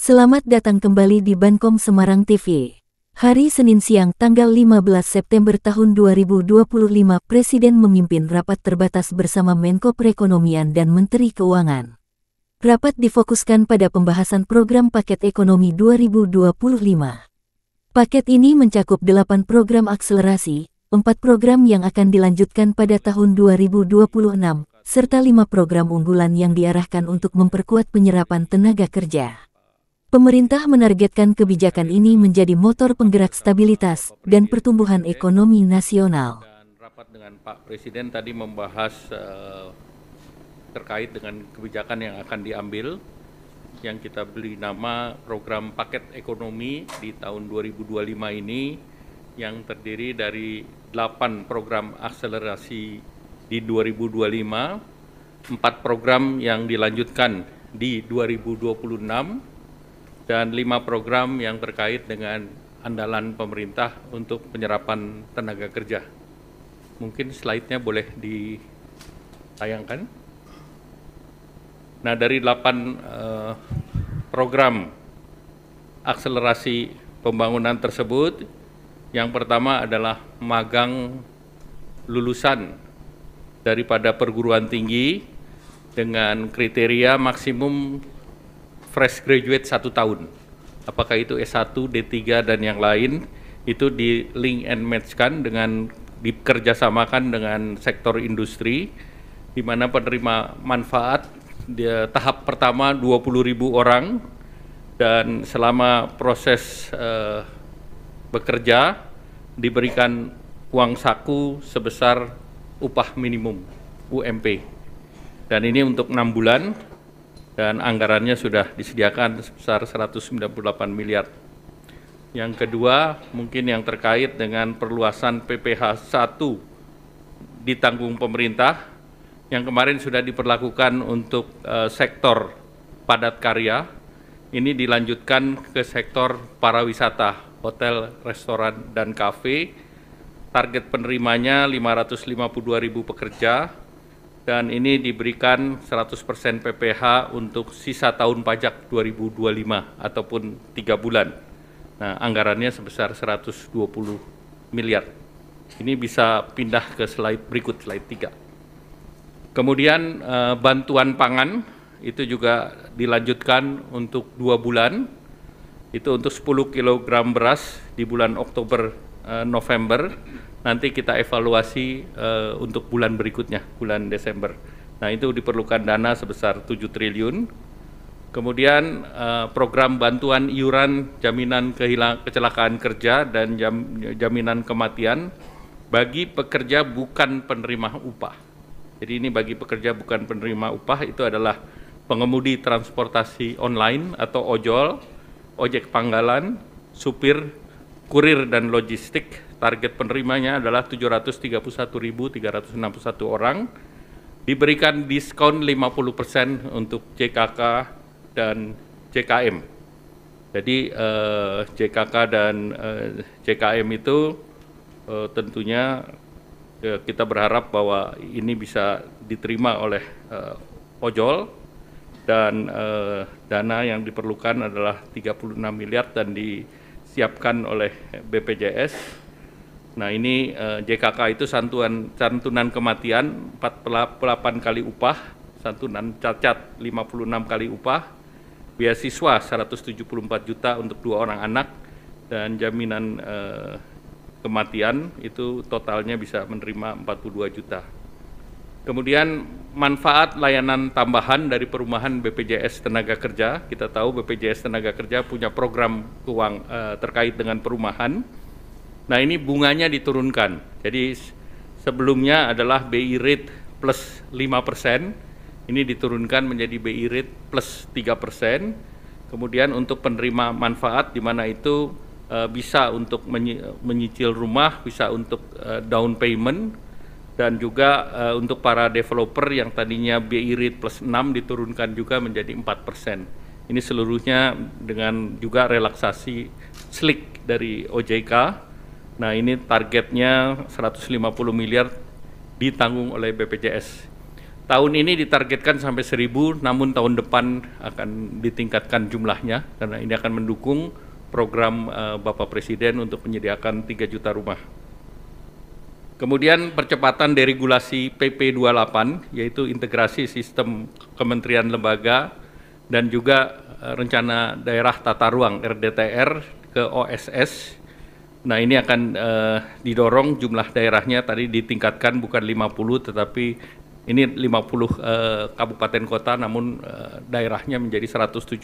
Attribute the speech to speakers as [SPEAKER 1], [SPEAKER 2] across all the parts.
[SPEAKER 1] Selamat datang kembali di Bankom Semarang TV. Hari Senin siang tanggal 15 September tahun 2025 Presiden memimpin rapat terbatas bersama Menko Perekonomian dan Menteri Keuangan. Rapat difokuskan pada pembahasan program paket ekonomi 2025. Paket ini mencakup 8 program akselerasi, 4 program yang akan dilanjutkan pada tahun 2026, serta 5 program unggulan yang diarahkan untuk memperkuat penyerapan tenaga kerja. Pemerintah menargetkan kebijakan ini menjadi motor penggerak stabilitas dan pertumbuhan ekonomi nasional.
[SPEAKER 2] Dan rapat dengan Pak Presiden tadi membahas terkait dengan kebijakan yang akan diambil, yang kita beri nama program paket ekonomi di tahun 2025 ini, yang terdiri dari 8 program akselerasi di 2025, 4 program yang dilanjutkan di 2026, dan 5 program yang terkait dengan andalan pemerintah untuk penyerapan tenaga kerja. Mungkin slide-nya boleh ditayangkan. Nah, dari 8 program akselerasi pembangunan tersebut, yang pertama adalah magang lulusan daripada perguruan tinggi dengan kriteria maksimum fresh graduate 1 tahun. Apakah itu S1, D3, dan yang lain, itu di link and match-kan dengan dikerjasamakan dengan sektor industri, di mana penerima manfaat di tahap pertama 20.000 orang, dan selama proses bekerja diberikan uang saku sebesar upah minimum UMP. Dan ini untuk 6 bulan. Dan anggarannya sudah disediakan sebesar 198 miliar. Yang kedua, mungkin yang terkait dengan perluasan PPh 1 ditanggung pemerintah, yang kemarin sudah diperlakukan untuk sektor padat karya, ini dilanjutkan ke sektor pariwisata, hotel, restoran, dan kafe. Target penerimanya 552.000 pekerja, dan ini diberikan 100% PPh untuk sisa tahun pajak 2025 ataupun 3 bulan. Nah, anggarannya sebesar 120 miliar. Ini bisa pindah ke slide berikut, slide 3. Kemudian bantuan pangan itu juga dilanjutkan untuk 2 bulan. Itu untuk 10 kg beras di bulan Oktober November. Nanti kita evaluasi untuk bulan berikutnya, bulan Desember. Nah, itu diperlukan dana sebesar 7 triliun. Kemudian program bantuan iuran jaminan kecelakaan kerja dan jaminan kematian bagi pekerja bukan penerima upah. Jadi ini bagi pekerja bukan penerima upah itu adalah pengemudi transportasi online atau ojol, ojek panggalan, supir, kurir, dan logistik. Target penerimanya adalah 731.361 orang, diberikan diskon 50% untuk JKK dan JKM. Jadi JKK dan JKM itu tentunya kita berharap bahwa ini bisa diterima oleh ojol, dan dana yang diperlukan adalah 36 miliar dan disiapkan oleh BPJS. Nah, ini JKK itu santunan kematian 48 kali upah, santunan cacat 56 kali upah, beasiswa 174 juta untuk 2 orang anak, dan jaminan kematian itu totalnya bisa menerima 42 juta. Kemudian manfaat layanan tambahan dari perumahan BPJS Tenaga Kerja. Kita tahu BPJS Tenaga Kerja punya program terkait dengan perumahan. Nah, ini bunganya diturunkan. Jadi sebelumnya adalah BI rate plus 5%, ini diturunkan menjadi BI rate plus 3%. Kemudian untuk penerima manfaat di mana itu bisa untuk menyicil rumah, bisa untuk down payment, dan juga untuk para developer yang tadinya BI rate plus 6 diturunkan juga menjadi 4%. Ini seluruhnya dengan juga relaksasi SLIK dari OJK. Nah, ini targetnya 150 miliar ditanggung oleh BPJS. Tahun ini ditargetkan sampai 1.000, namun tahun depan akan ditingkatkan jumlahnya karena ini akan mendukung program Bapak Presiden untuk menyediakan 3 juta rumah. Kemudian percepatan deregulasi PP 28, yaitu integrasi sistem kementerian lembaga dan juga rencana daerah tata ruang RDTR ke OSS. Nah, ini akan didorong jumlah daerahnya tadi ditingkatkan bukan 50 tetapi ini 50 kabupaten kota, namun daerahnya menjadi 170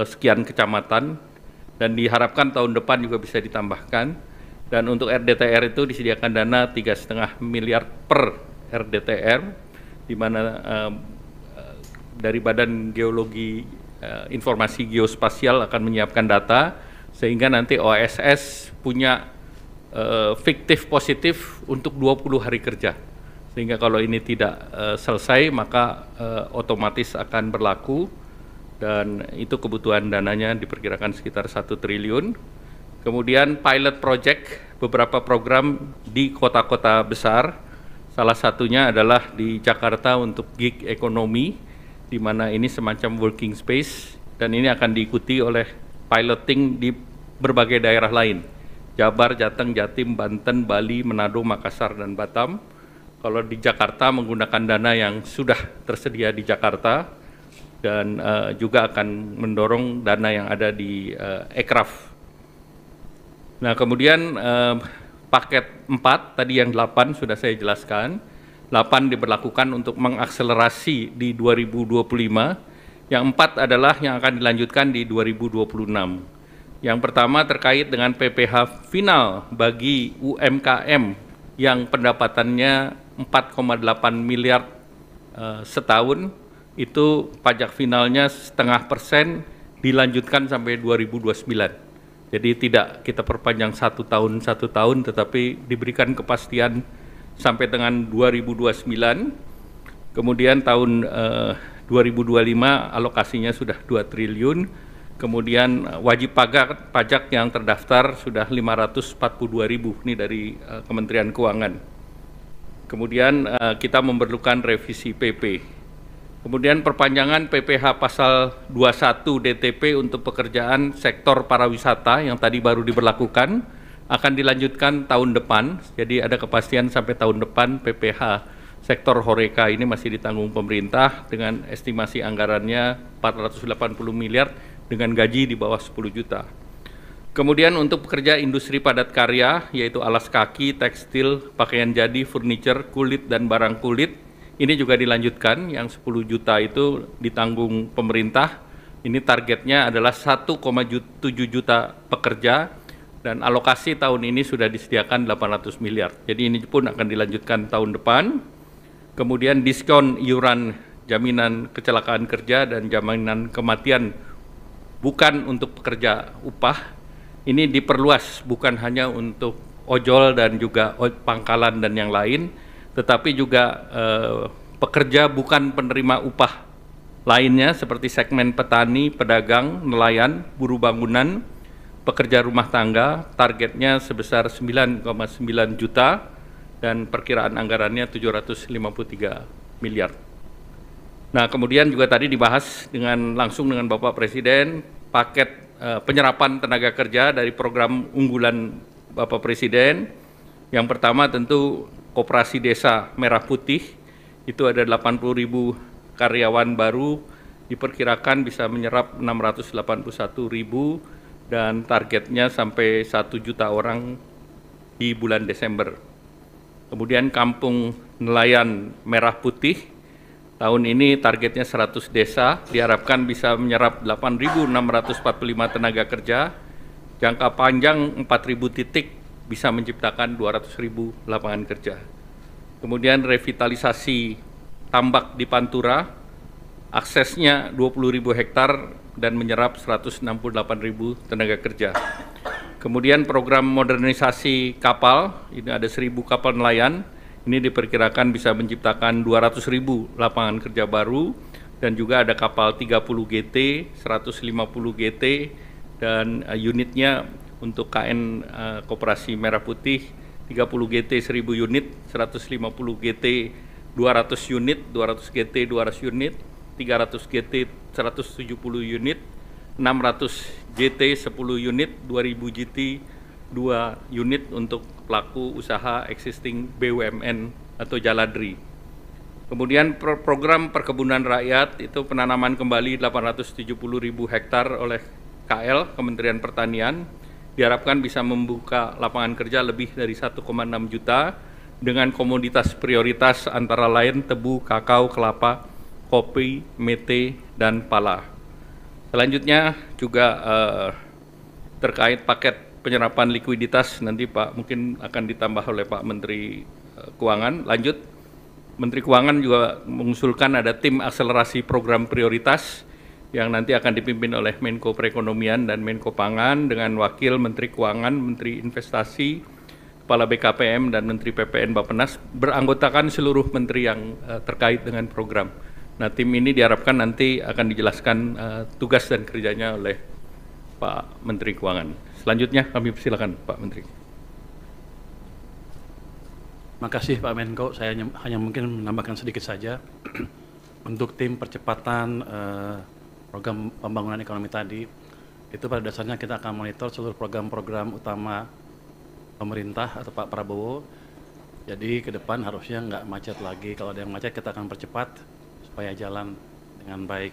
[SPEAKER 2] sekian kecamatan dan diharapkan tahun depan juga bisa ditambahkan. Dan untuk RDTR itu disediakan dana 3,5 miliar per RDTR, di mana dari Badan Geologi Informasi Geospasial akan menyiapkan data, sehingga nanti OSS punya fiktif positif untuk 20 hari kerja. Sehingga kalau ini tidak selesai, maka otomatis akan berlaku, dan itu kebutuhan dananya diperkirakan sekitar 1 triliun. Kemudian pilot project beberapa program di kota-kota besar, salah satunya adalah di Jakarta untuk gig ekonomi, di mana ini semacam working space, dan ini akan diikuti oleh piloting di berbagai daerah lain, Jabar, Jateng, Jatim, Banten, Bali, Manado, Makassar, dan Batam. Kalau di Jakarta menggunakan dana yang sudah tersedia di Jakarta, dan juga akan mendorong dana yang ada di Ekraf. Nah, kemudian paket 4, tadi yang 8 sudah saya jelaskan. 8 diberlakukan untuk mengakselerasi di 2025. Yang 4 adalah yang akan dilanjutkan di 2026. Yang pertama terkait dengan PPh final bagi UMKM yang pendapatannya 4,8 miliar setahun, itu pajak finalnya 0,5% dilanjutkan sampai 2029. Jadi tidak kita perpanjang 1 tahun, tetapi diberikan kepastian sampai dengan 2029. Kemudian tahun 2025 alokasinya sudah 2 triliun. Kemudian wajib pajak yang terdaftar sudah 542.000, ini dari Kementerian Keuangan. Kemudian kita memerlukan revisi PP. Kemudian perpanjangan PPh pasal 21 DTP untuk pekerjaan sektor pariwisata yang tadi baru diberlakukan akan dilanjutkan tahun depan. Jadi ada kepastian sampai tahun depan PPh sektor Horeca ini masih ditanggung pemerintah dengan estimasi anggarannya 480 miliar dengan gaji di bawah 10 juta. Kemudian untuk pekerja industri padat karya, yaitu alas kaki, tekstil, pakaian jadi, furniture, kulit, dan barang kulit, ini juga dilanjutkan, yang 10 juta itu ditanggung pemerintah. Ini targetnya adalah 1,7 juta pekerja, dan alokasi tahun ini sudah disediakan 800 miliar. Jadi ini pun akan dilanjutkan tahun depan. Kemudian diskon iuran jaminan kecelakaan kerja dan jaminan kematian bukan untuk pekerja upah, ini diperluas bukan hanya untuk ojol dan juga pangkalan dan yang lain, tetapi juga pekerja bukan penerima upah lainnya seperti segmen petani, pedagang, nelayan, buruh bangunan, pekerja rumah tangga, targetnya sebesar 9,9 juta dan perkiraan anggarannya 753 miliar. Nah, kemudian juga tadi dibahas langsung dengan Bapak Presiden paket penyerapan tenaga kerja dari program unggulan Bapak Presiden. Yang pertama tentu Koperasi Desa Merah Putih, itu ada 80.000 karyawan baru, diperkirakan bisa menyerap 681.000 dan targetnya sampai 1 juta orang di bulan Desember. Kemudian Kampung Nelayan Merah Putih, tahun ini targetnya 100 desa, diharapkan bisa menyerap 8.645 tenaga kerja, jangka panjang 4.000 titik, bisa menciptakan 200.000 lapangan kerja. Kemudian revitalisasi tambak di Pantura, aksesnya 20.000 hektar dan menyerap 168.000 tenaga kerja. Kemudian program modernisasi kapal, ini ada 1.000 kapal nelayan, ini diperkirakan bisa menciptakan 200.000 lapangan kerja baru, dan juga ada kapal 30 GT, 150 GT, dan unitnya untuk KN Koperasi Merah Putih 30 GT 1000 unit, 150 GT 200 unit, 200 GT 200 unit, 300 GT 170 unit, 600 GT 10 unit, 2000 GT 2 unit untuk pelaku usaha existing BUMN atau Jaladri. Kemudian program perkebunan rakyat itu penanaman kembali 870.000 hektar oleh KL, Kementerian Pertanian, diharapkan bisa membuka lapangan kerja lebih dari 1,6 juta dengan komoditas prioritas antara lain tebu, kakao, kelapa, kopi, mete, dan pala. Selanjutnya juga terkait paket penyerapan likuiditas, nanti Pak mungkin akan ditambah oleh Pak Menteri Keuangan. Lanjut, Menteri Keuangan juga mengusulkan ada tim akselerasi program prioritas yang nanti akan dipimpin oleh Menko Perekonomian dan Menko Pangan dengan Wakil Menteri Keuangan, Menteri Investasi, Kepala BKPM, dan Menteri PPN Bappenas, beranggotakan seluruh menteri yang terkait dengan program. Nah, tim ini diharapkan nanti akan dijelaskan tugas dan kerjanya oleh Pak Menteri Keuangan. Selanjutnya kami persilakan Pak Menteri.
[SPEAKER 3] Terima kasih Pak Menko, saya hanya mungkin menambahkan sedikit saja untuk tim percepatan program pembangunan ekonomi tadi, itu pada dasarnya kita akan monitor seluruh program-program utama pemerintah atau Pak Prabowo. Jadi ke depan harusnya nggak macet lagi. Kalau ada yang macet kita akan percepat supaya jalan dengan baik.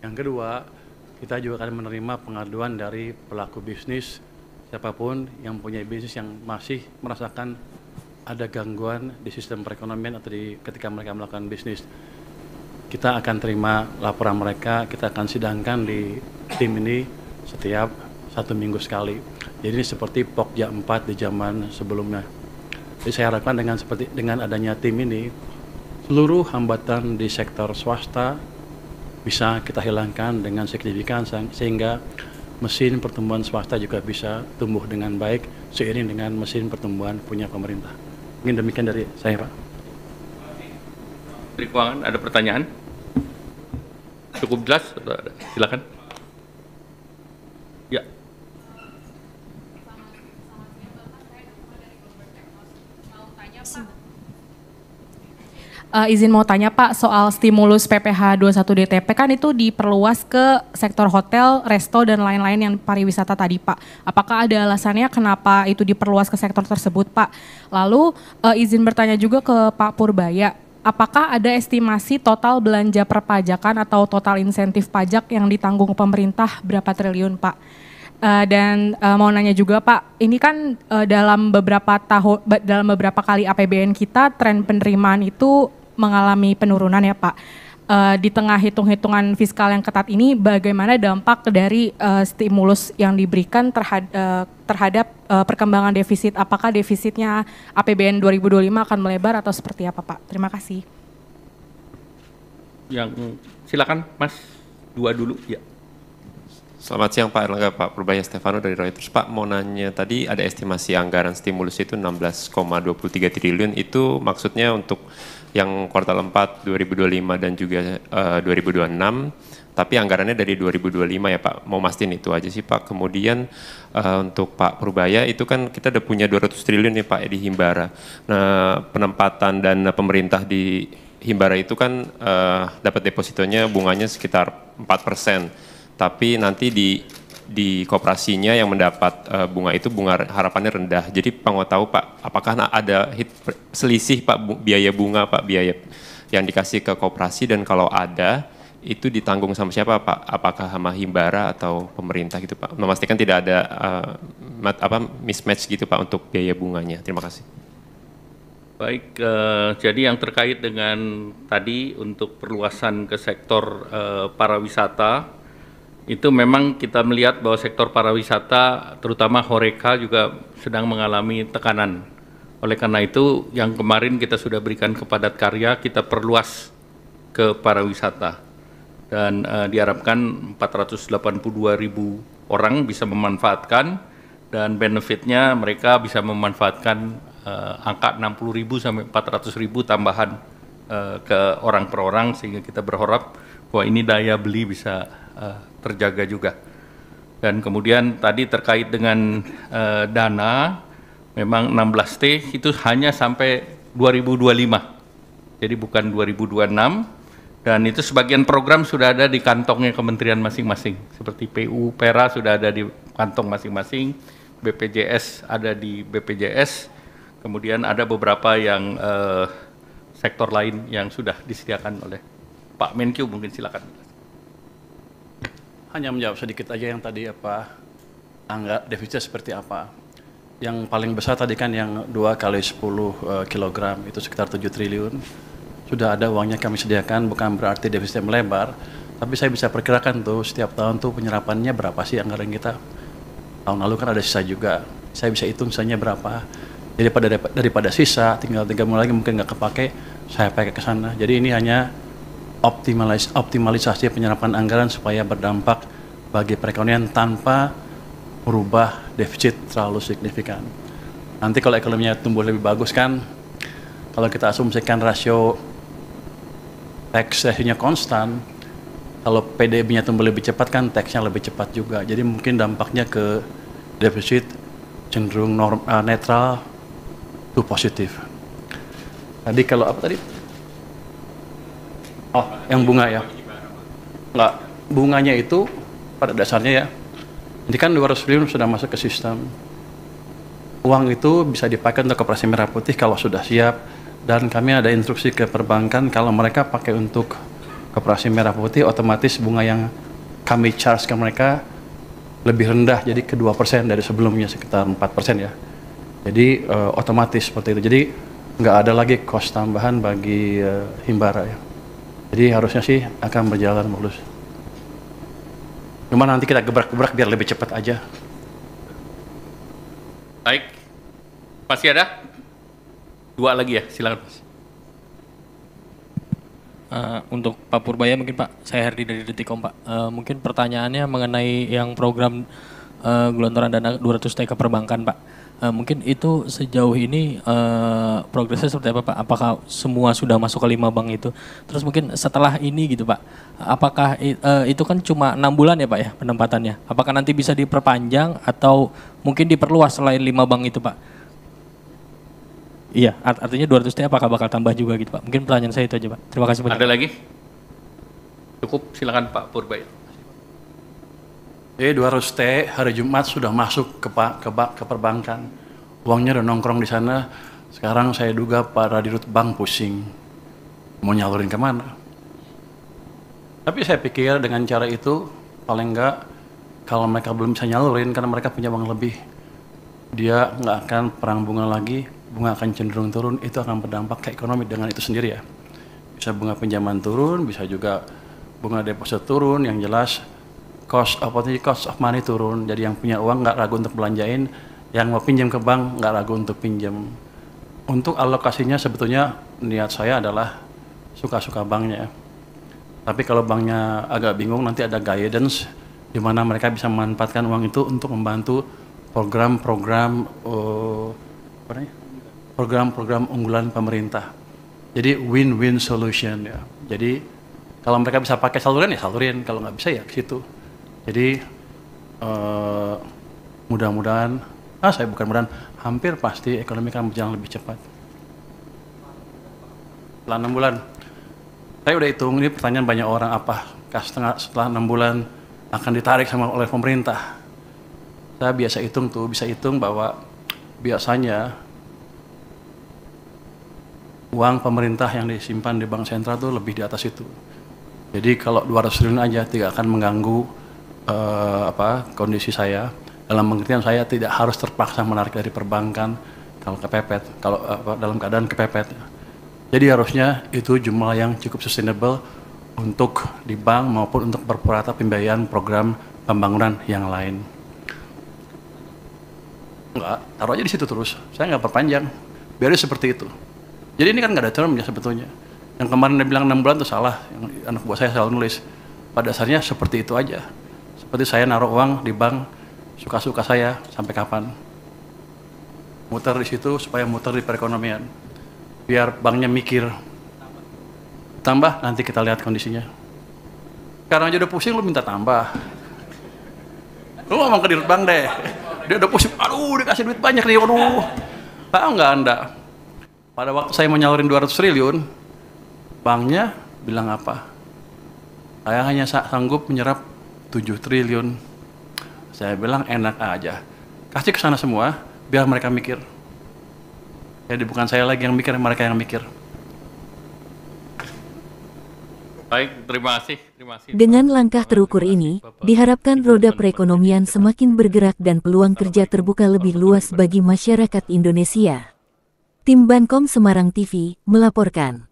[SPEAKER 3] Yang kedua, kita juga akan menerima pengaduan dari pelaku bisnis, siapapun yang punya bisnis yang masih merasakan ada gangguan di sistem perekonomian atau ketika mereka melakukan bisnis. Kita akan terima laporan mereka, kita akan sidangkan di tim ini setiap 1 minggu sekali. Jadi ini seperti Pokja 4 di zaman sebelumnya. Jadi saya harapkan dengan adanya tim ini, seluruh hambatan di sektor swasta bisa kita hilangkan dengan signifikan sehingga mesin pertumbuhan swasta juga bisa tumbuh dengan baik seiring dengan mesin pertumbuhan punya pemerintah. Mungkin demikian dari saya, Pak.
[SPEAKER 2] Menteri Keuangan, ada pertanyaan? Cukup jelas? Silakan. Ya.
[SPEAKER 4] Izin mau tanya Pak soal stimulus PPh 21 DTP kan itu diperluas ke sektor hotel, resto, dan lain-lain yang pariwisata tadi Pak. Apakah ada alasannya kenapa itu diperluas ke sektor tersebut Pak? Lalu izin bertanya juga ke Pak Purbaya. Apakah ada estimasi total belanja perpajakan atau total insentif pajak yang ditanggung pemerintah berapa triliun Pak? Dan mau nanya juga Pak, ini kan dalam beberapa kali APBN kita tren penerimaan itu mengalami penurunan ya Pak. Di tengah hitung-hitungan fiskal yang ketat ini, bagaimana dampak dari stimulus yang diberikan terhadap perkembangan defisit? Apakah defisitnya APBN 2025 akan melebar atau seperti apa Pak? Terima kasih.
[SPEAKER 2] Yang silakan Mas, 2 dulu ya.
[SPEAKER 5] Selamat siang Pak Erlangga, Pak Purbaya Stefano dari Reuters. Pak mau nanya, tadi ada estimasi anggaran stimulus itu 16,23 triliun, itu maksudnya untuk yang kuartal 4 2025 dan juga 2026, tapi anggarannya dari 2025 ya Pak, mau mastiin itu aja sih Pak. Kemudian untuk Pak Purbaya itu kan kita udah punya 200 triliun nih Pak di Himbara. Nah penempatan dana pemerintah di Himbara itu kan dapat depositonya bunganya sekitar 4%, tapi nanti di koperasinya yang mendapat bunga itu bunga harapannya rendah. Jadi Pak mau tahu Pak, apakah ada selisih Pak biaya bunga Pak, biaya yang dikasih ke koperasi, dan kalau ada itu ditanggung sama siapa Pak? Apakah sama Himbara atau pemerintah gitu Pak? Memastikan tidak ada mismatch gitu Pak untuk biaya bunganya. Terima kasih.
[SPEAKER 2] Baik, jadi yang terkait dengan tadi untuk perluasan ke sektor pariwisata, itu memang kita melihat bahwa sektor pariwisata terutama Horeca juga sedang mengalami tekanan. Oleh karena itu yang kemarin kita sudah berikan ke padat karya, kita perluas ke pariwisata. Dan diharapkan 482.000 orang bisa memanfaatkan, dan benefitnya mereka bisa memanfaatkan angka 60.000 sampai 400.000 tambahan ke orang per orang, sehingga kita berharap bahwa ini daya beli bisa terjaga juga. Dan kemudian tadi terkait dengan dana, memang 16T itu hanya sampai 2025. jadi bukan 2026, dan itu sebagian program sudah ada di kantongnya kementerian masing-masing, seperti PU, PERA sudah ada di kantong masing-masing, BPJS ada di BPJS, kemudian ada beberapa yang sektor lain yang sudah disediakan oleh Pak Menkyu, mungkin silakan.
[SPEAKER 3] Hanya menjawab sedikit aja yang tadi angka defisitnya seperti apa. Yang paling besar tadi kan yang 2 kali 10 kilogram itu sekitar 7 triliun. Sudah ada uangnya kami sediakan, bukan berarti defisitnya melebar, tapi saya bisa perkirakan tuh setiap tahun tuh penyerapannya berapa sih anggaran kita. Tahun lalu kan ada sisa juga, saya bisa hitung sisanya berapa. Jadi daripada sisa, tinggal 3 bulan lagi mungkin nggak kepake, saya pakai ke sana. Jadi ini hanya optimalisasi penyerapan anggaran supaya berdampak bagi perekonomian tanpa merubah defisit terlalu signifikan. Nanti kalau ekonominya tumbuh lebih bagus kan, kalau kita asumsikan rasio tax ratio-nya konstan, kalau PDB-nya tumbuh lebih cepat kan tax-nya lebih cepat juga. Jadi mungkin dampaknya ke defisit cenderung netral to positif. Tadi kalau apa tadi? Oh, yang bunga ya? Enggak, bunganya itu pada dasarnya ya, ini kan 200 triliun sudah masuk ke sistem. Uang itu bisa dipakai untuk Koperasi Merah Putih kalau sudah siap, dan kami ada instruksi ke perbankan kalau mereka pakai untuk Koperasi Merah Putih, otomatis bunga yang kami charge ke mereka lebih rendah, jadi ke 2% dari sebelumnya, sekitar 4% ya. Jadi otomatis seperti itu. Jadi nggak ada lagi cost tambahan bagi Himbara ya. Jadi harusnya sih akan berjalan mulus. Cuma nanti kita gebrak-gebrak biar lebih cepat aja.
[SPEAKER 2] Baik, masih ada? 2 lagi ya, silakan Mas.
[SPEAKER 6] Untuk Pak Purbaya mungkin Pak, saya Herdi dari Detikom Pak. Mungkin pertanyaannya mengenai yang program gelontoran dana 200T ke perbankan Pak. Mungkin itu sejauh ini progresnya seperti apa Pak? Apakah semua sudah masuk ke 5 bank itu? Terus mungkin setelah ini gitu Pak, apakah itu kan cuma 6 bulan ya Pak ya penempatannya? Apakah nanti bisa diperpanjang atau mungkin diperluas selain 5 bank itu Pak? Iya, artinya 200T apakah bakal tambah juga gitu Pak? Mungkin pertanyaan saya itu aja Pak. Terima kasih banyak.
[SPEAKER 2] Ada lagi? Cukup, silakan Pak Purbaya.
[SPEAKER 3] Jadi 200T hari Jumat sudah masuk ke perbankan. Uangnya udah nongkrong di sana. Sekarang saya duga para dirut bank pusing. Mau nyalurin kemana? Tapi saya pikir dengan cara itu, paling enggak kalau mereka belum bisa nyalurin karena mereka punya uang lebih, dia nggak akan perang bunga lagi, bunga akan cenderung turun, itu akan berdampak ke ekonomi dengan itu sendiri ya. Bisa bunga pinjaman turun, bisa juga bunga deposit turun, yang jelas cost of money turun, jadi yang punya uang nggak ragu untuk belanjain, yang mau pinjam ke bank nggak ragu untuk pinjam. Untuk alokasinya sebetulnya niat saya adalah suka-suka banknya. Tapi kalau banknya agak bingung, nanti ada guidance di mana mereka bisa memanfaatkan uang itu untuk membantu program-program unggulan pemerintah. Jadi win-win solution ya. Jadi kalau mereka bisa pakai saluran ya salurin, kalau nggak bisa ya ke situ. Jadi mudah-mudahan, hampir pasti ekonomi akan berjalan lebih cepat. Setelah 6 bulan, saya udah hitung, ini pertanyaan banyak orang, apakah setelah 6 bulan akan ditarik oleh pemerintah. Saya bisa hitung bahwa biasanya uang pemerintah yang disimpan di bank sentral itu lebih di atas itu. Jadi kalau 200 triliun aja tidak akan mengganggu kondisi saya, dalam pengertian saya tidak harus terpaksa menarik dari perbankan kalau kepepet, dalam keadaan kepepet. Jadi harusnya itu jumlah yang cukup sustainable untuk di bank maupun untuk perpurata pembiayaan program pembangunan yang lain. Enggak, taruh aja di situ terus, saya nggak perpanjang, biarnya seperti itu. Jadi ini kan nggak ada termnya sebetulnya. Yang kemarin dia bilang 6 bulan itu salah, yang anak buah saya selalu nulis. Pada dasarnya seperti itu aja. Seperti saya naruh uang di bank, suka-suka saya sampai kapan. Muter di situ supaya muter di perekonomian. Biar banknya mikir, tambah nanti kita lihat kondisinya. Sekarang aja udah pusing, lu minta tambah. Lu ngomong ke dirut bank deh. Dia udah pusing, aduh dikasih duit banyak nih, aduh. Tahu nggak Anda? Pada waktu saya mau nyalurin 200 triliun, Banknya bilang apa? Saya hanya sanggup menyerap 7 triliun. Saya bilang enak aja. Kasih ke sana semua, biar mereka mikir. Jadi bukan saya lagi yang mikir, mereka yang mikir.
[SPEAKER 2] Baik, terima kasih. Terima kasih.
[SPEAKER 1] Dengan langkah terukur ini, diharapkan roda perekonomian semakin bergerak dan peluang kerja terbuka lebih luas bagi masyarakat Indonesia. Tim Bankom Semarang TV melaporkan.